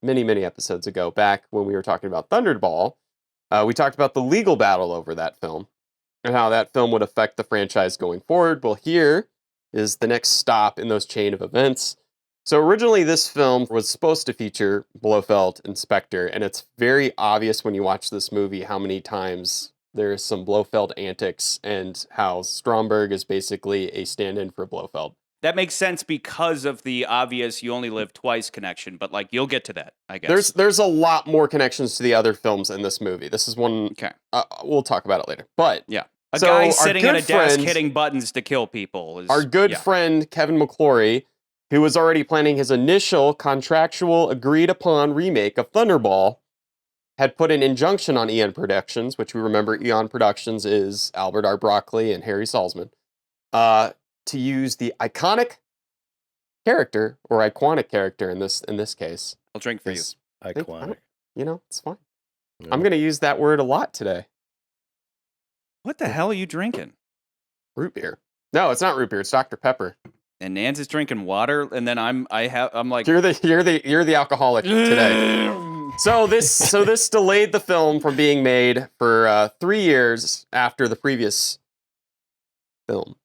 many, many episodes ago, back when we were talking about Thunderball, we talked about the legal battle over that film and how that film would affect the franchise going forward. Well, here is the next stop in those chain of events. So originally this film was supposed to feature Blofeld and Spectre, and it's very obvious when you watch this movie how many times there's some Blofeld antics and how Stromberg is basically a stand-in for Blofeld. That makes sense because of the obvious "you only live twice" connection, but like you'll get to that, I guess. There's a lot more connections to the other films in this movie. This is one. Okay. We'll talk about it later. But yeah, a guy sitting at a desk hitting buttons to kill people. Our good friend Kevin McClory, who was already planning his initial contractual agreed-upon remake of Thunderball, had put an injunction on Eon Productions, which we remember Eon Productions is Albert R. Broccoli and Harry Saltzman, to use the iconic character, or iconic character in this case. I'll drink for you. Iconic. It's fine. Yeah. I'm going to use that word a lot today. What the hell are you drinking? Root beer. No, it's not root beer. It's Dr. Pepper. And Nance is drinking water, and then I'm like, you're the alcoholic today. So this delayed the film from being made for 3 years after the previous film.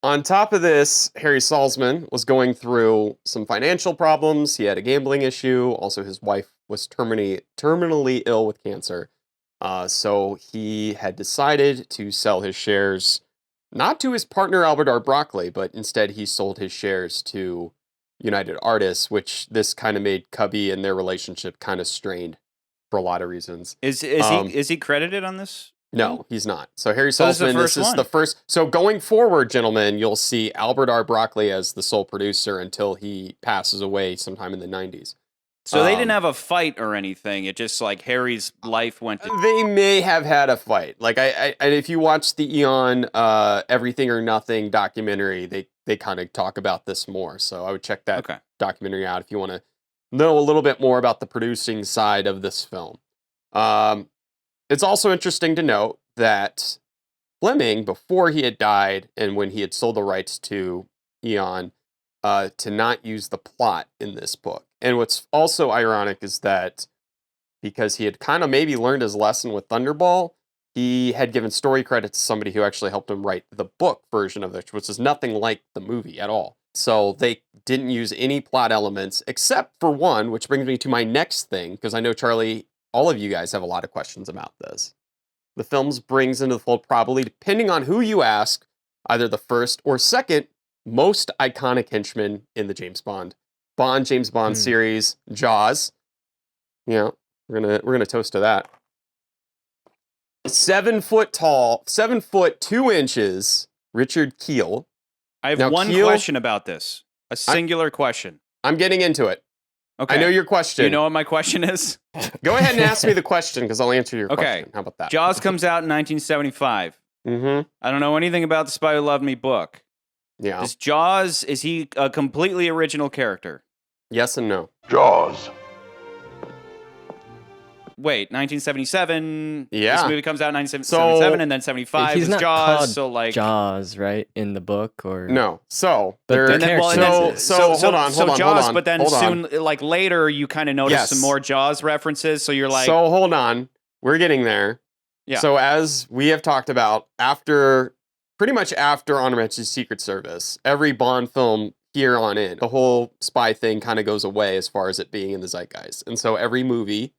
On top of this, Harry Saltzman was going through some financial problems. He had a gambling issue. Also, his wife was terminally ill with cancer. So he had decided to sell his shares, not to his partner Albert R. Broccoli, but instead he sold his shares to United Artists, which this kind of made Cubby and their relationship kind of strained for a lot of reasons. Is he credited on this? No, he's not. So Harry Saltzman, this is the first. So going forward, gentlemen, you'll see Albert R. Broccoli as the sole producer until he passes away sometime in the 90s. So they didn't have a fight or anything. It just like Harry's life went to... They may have had a fight. Like I if you watch the Eon Everything or Nothing documentary, they kind of talk about this more. So I would check that documentary out if you want to know a little bit more about the producing side of this film. It's also interesting to note that Fleming, before he had died and when he had sold the rights to Eon, to not use the plot in this book. And what's also ironic is that because he had kind of maybe learned his lesson with Thunderball, he had given story credit to somebody who actually helped him write the book version of it, which is nothing like the movie at all. So they didn't use any plot elements except for one, which brings me to my next thing, because I know, Charlie, all of you guys have a lot of questions about this. The film brings into the fold, probably, depending on who you ask, either the first or second most iconic henchman in the James Bond series, Jaws. We're gonna toast to that. 7 foot tall, 7 foot 2 inches, Richard Kiel. I have one question about this. A singular question. I'm getting into it. Okay. I know your question. You know what my question is? Go ahead and ask me the question, because I'll answer your question. How about that? Jaws comes out in 1975. Mm-hmm. I don't know anything about the Spy Who Loved Me book. Yeah. Is he a completely original character? Yes and no. Jaws. Wait, 1977. Yeah. This movie comes out in 1977, and then 75 He's is not Jaws. called So like Jaws, right, in the book, or no. So but there. Hold on. Jaws, but then soon, on. like later, you kind of notice some more Jaws references. So you're like, so hold on, we're getting there. Yeah. So as we have talked about, pretty much after On Her Majesty's Secret Service, every Bond film here on in, the whole spy thing kind of goes away as far as it being in the zeitgeist, and so every movie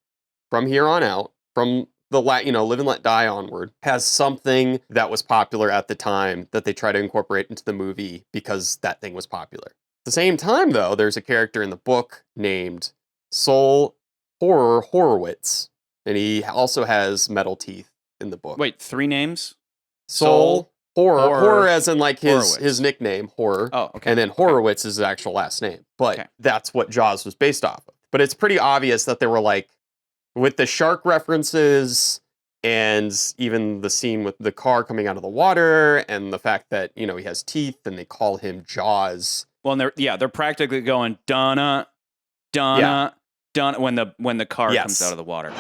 from here on out, from the Live and Let Die onward, has something that was popular at the time that they try to incorporate into the movie because that thing was popular. At the same time, though, there's a character in the book named Sol Horowitz, and he also has metal teeth in the book. Wait, 3 names? Sol Horror as in like his nickname, Horror. Oh, okay. And then Horowitz is his actual last name. But that's what Jaws was based off of. But it's pretty obvious that they were like, with the shark references and even the scene with the car coming out of the water and the fact that, he has teeth and they call him Jaws. Well, and they're practically going Donna when the car comes out of the water.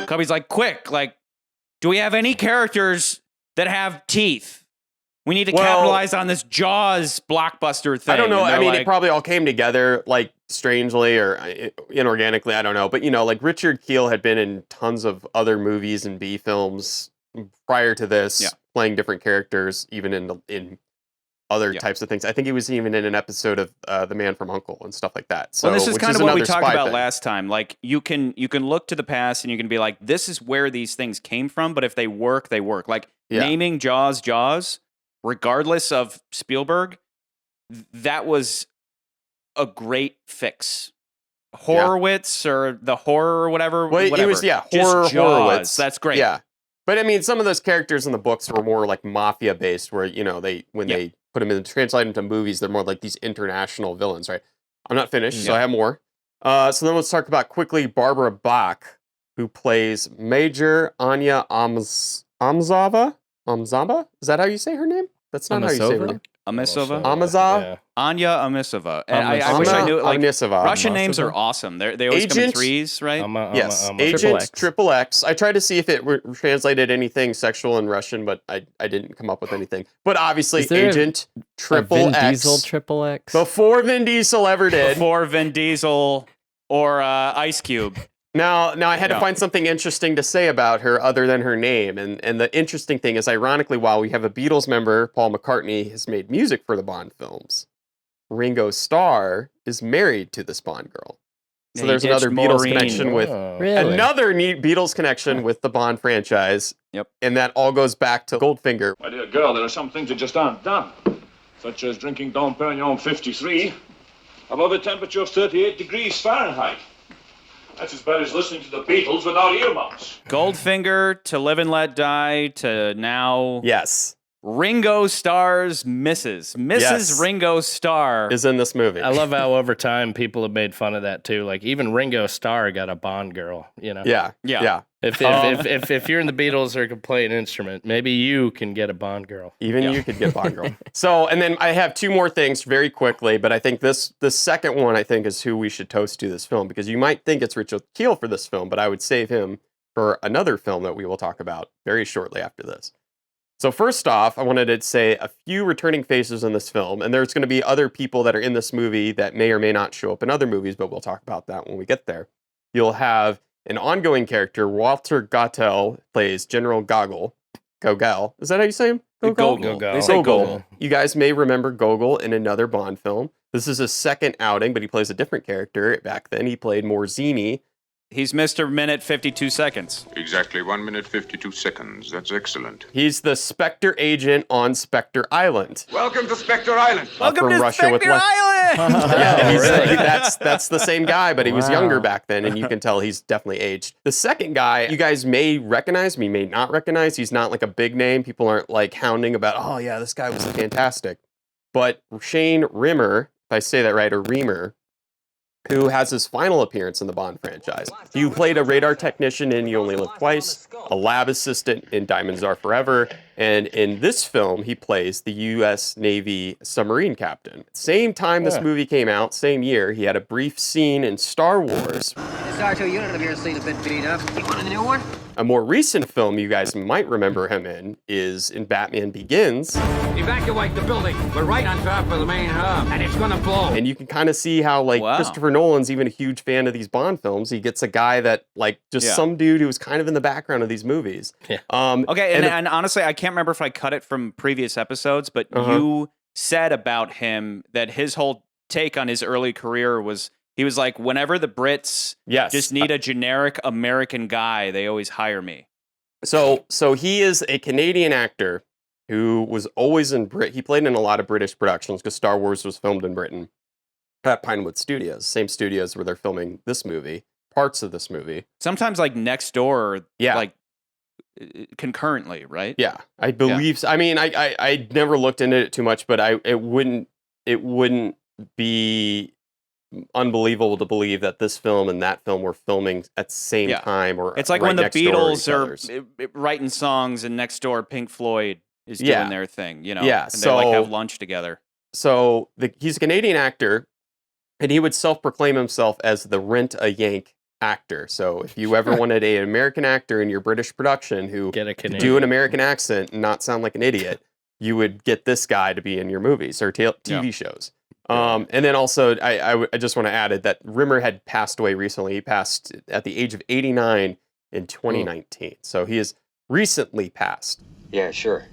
Cubby's like, quick, like, do we have any characters that have teeth? We need to capitalize on this Jaws blockbuster thing. I don't know. I mean, like, it probably all came together like strangely or inorganically. I don't know. But, like Richard Kiel had been in tons of other movies and B films prior to this, playing different characters, even in other types of things. I think he was even in an episode of The Man from U.N.C.L.E. and stuff like that. So, this is kind of what we talked about thing. last time. Like, you can look to the past and you can be like, this is where these things came from. But if they work, they work. Like naming Jaws, regardless of Spielberg, that was a great fix. Horowitz or the horror or whatever. Well, whatever. It was horror Horowitz. That's great. Yeah, but I mean, some of those characters in the books were more like mafia based, where they put them in translate them to movies, they're more like these international villains, right? I'm not finished, so I have more. So then let's talk about quickly Barbara Bach, who plays Major Anya Amzava. Amzava? Is that how you say her name? That's not how you say her name. Amisova? Amaza? Anya Amisova. And I wish I knew, like, Amisova. Russian names are awesome. They always come in threes, right? Yes. Agent Triple X. I tried to see if it translated anything sexual in Russian, but I didn't come up with anything. But obviously, Agent Triple X. Vin Diesel Triple X? Before Vin Diesel ever did. Before Vin Diesel or Ice Cube. Now I had to find something interesting to say about her other than her name. And the interesting thing is, ironically, while we have a Beatles member, Paul McCartney, has made music for the Bond films, Ringo Starr is married to this Bond girl. So there's another Beatles connection with another neat Beatles connection with the Bond franchise. Yep. And that all goes back to Goldfinger. My dear girl, there are some things that just aren't done, such as drinking Dom Perignon 53 above a temperature of 38 degrees Fahrenheit. That's as bad as listening to the Beatles without earmuffs. Goldfinger to Live and Let Die to now. Yes. Ringo Starr's Mrs. Ringo Starr is in this movie. I love how over time people have made fun of that too. Like even Ringo Starr got a Bond girl, Yeah. If you're in the Beatles or can play an instrument, maybe you can get a Bond girl. Even you could get Bond girl. So, and then I have two more things very quickly, but I think the second one I think is who we should toast to this film, because you might think it's Richard Kiel for this film, but I would save him for another film that we will talk about very shortly after this. So first off, I wanted to say a few returning faces in this film, and there's going to be other people that are in this movie that may or may not show up in other movies, but we'll talk about that when we get there. You'll have an ongoing character, Walter Gottel, plays General Gogol. Gogol. Is that how you say him? Gogol. They say Gogol. You guys may remember Gogol in another Bond film. This is his second outing, but he plays a different character. Back then, he played Morzini. He's Mr. Minute 52 Seconds. Exactly 1 minute 52 seconds. That's excellent. He's the Spectre agent on Spectre Island. Welcome to Spectre Island. Welcome to Russia Spectre Island. That's the same guy, but he was younger back then, and you can tell he's definitely aged. The second guy, you guys may recognize, me may not recognize. He's not like a big name. People aren't like hounding about, oh yeah, this guy was fantastic. But Shane Rimmer, if I say that right, or Reamer, who has his final appearance in the Bond franchise. He played a radar technician in You Only Live Twice, a lab assistant in Diamonds Are Forever, and in this film, he plays the U.S. Navy submarine captain. Same time this movie came out, same year, he had a brief scene in Star Wars. This R2 unit of yours seems a bit beat up. You want a new one? A more recent film you guys might remember him in is in Batman Begins. Evacuate the building. We're right on top of the main hub, and it's gonna blow. And you can kind of see how, like, Christopher Nolan's even a huge fan of these Bond films. He gets a guy that, like, just some dude who was kind of in the background of these movies. Yeah. Okay, and honestly, I can't remember if I cut it from previous episodes, but you said about him that his whole take on his early career was, he was like, whenever the Brits just need a generic American guy, they always hire me. So he is a Canadian actor who was always in He played in a lot of British productions because Star Wars was filmed in Britain at Pinewood Studios, same studios where they're filming this movie, parts of this movie. Sometimes like next door, like concurrently, right? Yeah, I believe. So. I mean, I never looked into it too much, but it wouldn't be unbelievable to believe that this film and that film were filming at the same time, or it's like when the Beatles are writing songs and next door Pink Floyd is doing their thing, and they like have lunch together. So he's a Canadian actor, and he would self-proclaim himself as the Rent-A-Yank actor. So if you ever wanted an American actor in your British production who could do an American accent and not sound like an idiot, you would get this guy to be in your movies or TV shows. And then also, I just want to add that Rimmer had passed away recently. He passed at the age of 89 in 2019. So he has recently passed. Yeah, sure.